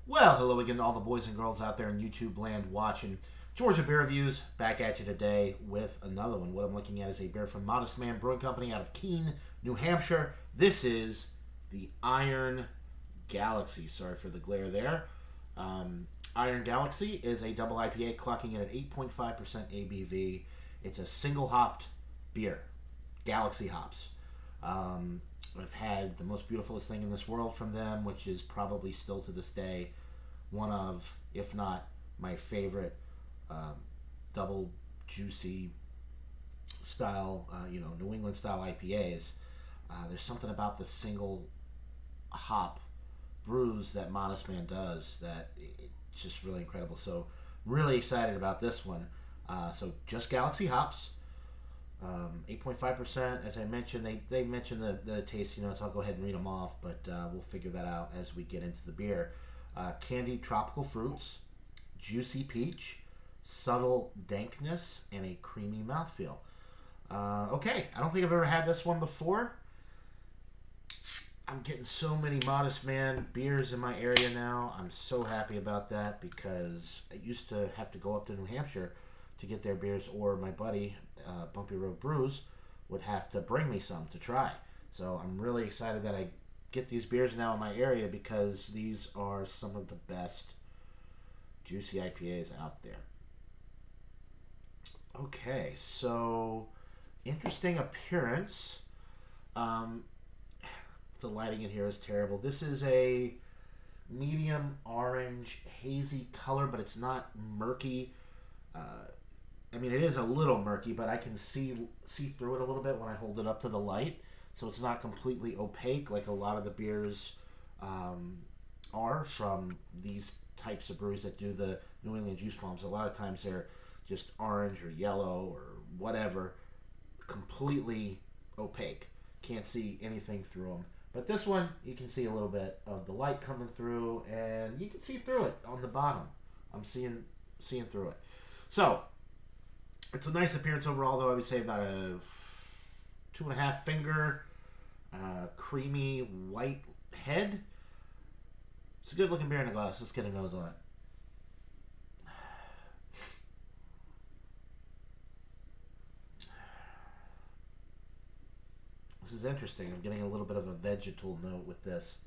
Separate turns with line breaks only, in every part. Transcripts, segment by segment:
Well, hello again to all the boys and girls out there in YouTube land watching Georgia Beer Reviews. Back at you today with another one. What I'm looking at is a beer from Modest Man Brewing Company out of Keene, New Hampshire. This is the Iron Galaxy. Sorry for the glare there. Iron Galaxy is a double IPA clocking in at 8.5% ABV. It's a single hopped beer, Galaxy hops. Um, I've had the most beautifulest thing in this world from them, which is probably still to this day one of, if not my favorite, um, double juicy style, New England style IPAs. There's something about the single hop brews that Modest Man does that it's just really incredible. So, really excited about this one. So, just Galaxy hops. 8.5%, as I mentioned, they mentioned the tasting notes. I'll go ahead and read them off, but we'll figure that out as we get into the beer. Candied tropical fruits, juicy peach, subtle dankness, and a creamy mouthfeel. Okay, I don't think I've ever had this one before. I'm getting so many Modest Man beers in my area now. I'm so happy about that because I used to have to go up to New Hampshire to get their beers, or my buddy, Bumpy Road Brews, would have to bring me some to try. So I'm really excited that I get these beers now in my area because these are some of the best juicy IPAs out there. Okay, so interesting appearance. Um, the lighting in here is terrible. This is a medium orange hazy color, but it's not murky. Uh, I mean, it is a little murky, but I can see through it a little bit when I hold it up to the light. So it's not completely opaque like a lot of the beers um, are from these types of breweries that do the New England juice bombs. A lot of times they're just orange or yellow or whatever, completely opaque. Can't see anything through them. But this one, you can see a little bit of the light coming through, and you can see through it on the bottom. I'm seeing through it. So it's a nice appearance overall, though. I would say about a 2.5 finger, creamy white head. It's a good looking beer in a glass. Let's get a nose on it. This is interesting. I'm getting a little bit of a vegetal note with this,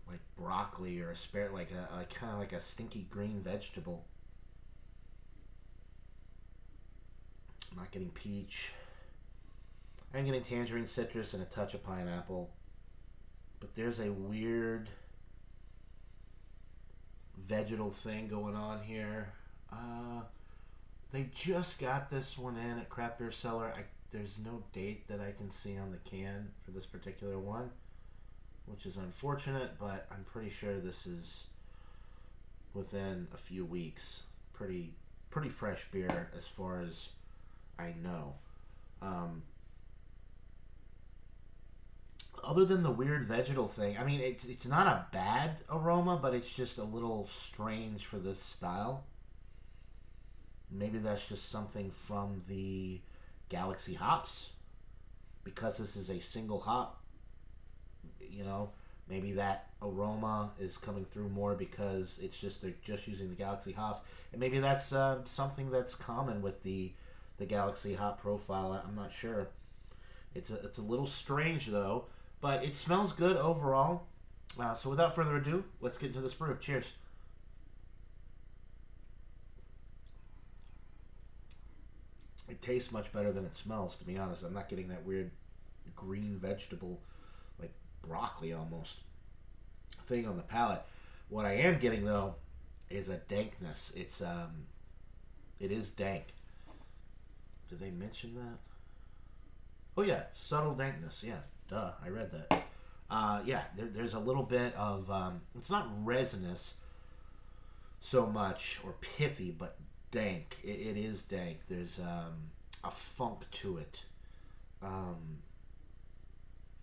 like broccoli or asparagus, like a kind of like a stinky green vegetable. I'm not getting peach. I'm getting tangerine, citrus, and a touch of pineapple. But there's a weird vegetal thing going on here. They just got this one in at Craft Beer Cellar. There's no date that I can see on the can for this particular one, which is unfortunate, but I'm pretty sure this is within a few weeks. Pretty fresh beer as far as I know. Um, Other than the weird vegetal thing, I mean, it's not a bad aroma, but it's just a little strange for this style. Maybe that's just something from the Galaxy hops, because this is a single hop. You know, maybe that aroma is coming through more because they're just using the Galaxy hops, and maybe that's something that's common with the Galaxy hop profile. I'm not sure. It's a little strange though, but it smells good overall. So without further ado, let's get into this brew. Cheers. It tastes much better than it smells, to be honest. I'm not getting that weird green vegetable, like broccoli almost, thing on the palate. What I am getting though is a dankness. It is dank. Did they mention that? Oh yeah, subtle dankness. Yeah, duh. I read that. Yeah, there's a little bit of it's not resinous so much or pithy, but dank. It is dank. There's a funk to it, um,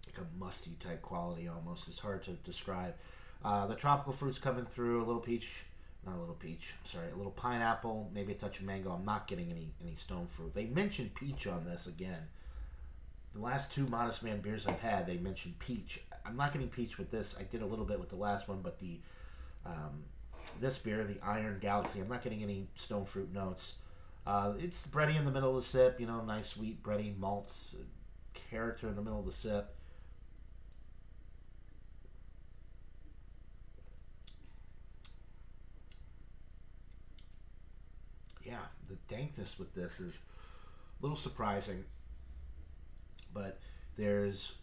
like a musty type quality almost. It's hard to describe. The tropical fruits coming through. A little peach, not a little peach. Sorry, a little pineapple, maybe a touch of mango. I'm not getting any stone fruit. They mentioned peach on this again. The last two Modest Man beers I've had, they mentioned peach. I'm not getting peach with this. I did a little bit with the last one, but the this beer, the Iron Galaxy, I'm not getting any stone fruit notes. It's bready in the middle of the sip, nice sweet bready malt character in the middle of the sip. Yeah, the dankness with this is a little surprising, but there's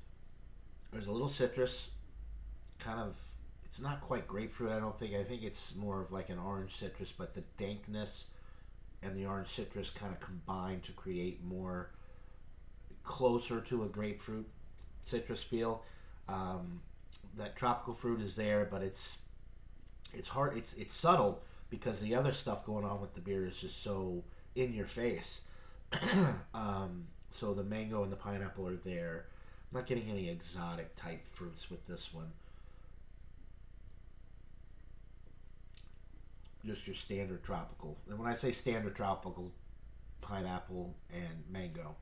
there's a little citrus, kind of. It's not quite grapefruit. I don't think. I think it's more of like an orange citrus, but the dankness and the orange citrus kind of combine to create more closer to a grapefruit citrus feel. Um, that tropical fruit is there, but it's hard. It's subtle because the other stuff going on with the beer is just so in your face. So the mango and the pineapple are there. I'm not getting any exotic type fruits with this one. Just your standard tropical. And when I say standard tropical, pineapple and mango.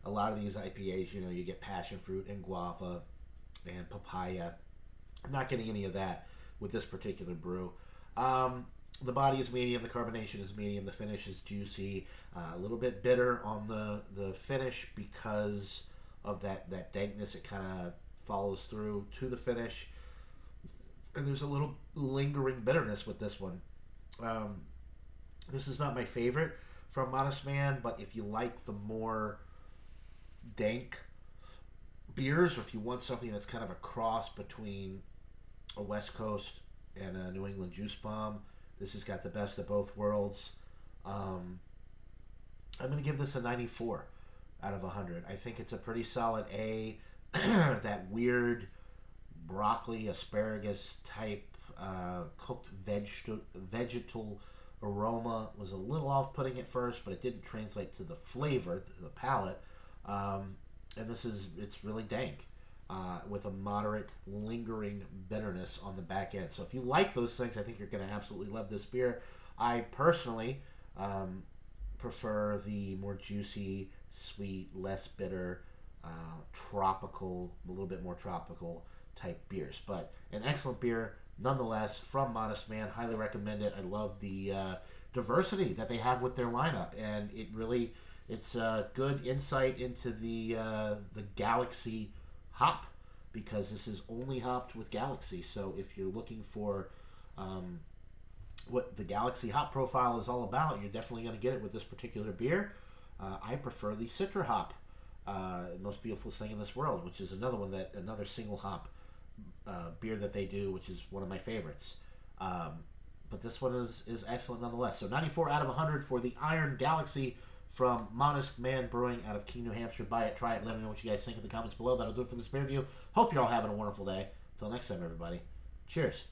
A lot of these IPAs, you get passion fruit and guava and papaya. I'm not getting any of that with this particular brew. The body is medium, the carbonation is medium, the finish is juicy, a little bit bitter on the finish because of that dankness. It kind of follows through to the finish, and there's a little lingering bitterness with this one. Um, this is not my favorite from Modest Man, but if you like the more dank beers, or if you want something that's kind of a cross between a West Coast and a New England juice bomb, this has got the best of both worlds. Um, I'm going to give this a 94 out of 100. I think it's a pretty solid A. That weird broccoli, asparagus type cooked vegetal aroma was a little off-putting at first, but it didn't translate to the flavor, to the palate. And it's really dank. With a moderate lingering bitterness on the back end. So if you like those things, I think you're going to absolutely love this beer. I personally prefer the more juicy, sweet, less bitter, tropical, a little bit more tropical type beers. But an excellent beer nonetheless from Modest Man. Highly recommend it. I love the diversity that they have with their lineup, and it's a good insight into the Galaxy hop, because this is only hopped with Galaxy. So if you're looking for what the Galaxy hop profile is all about, you're definitely going to get it with this particular beer. I prefer the Citra hop, most beautiful thing in this world, which is another single hop beer that they do, which is one of my favorites. But this one is excellent nonetheless. So 94 out of 100 for the Iron Galaxy from Modest Man Brewing out of Keene, New Hampshire. Buy it, try it, let me know what you guys think in the comments below. That'll do it for this beer review. Hope you're all having a wonderful day. Until next time, everybody. Cheers.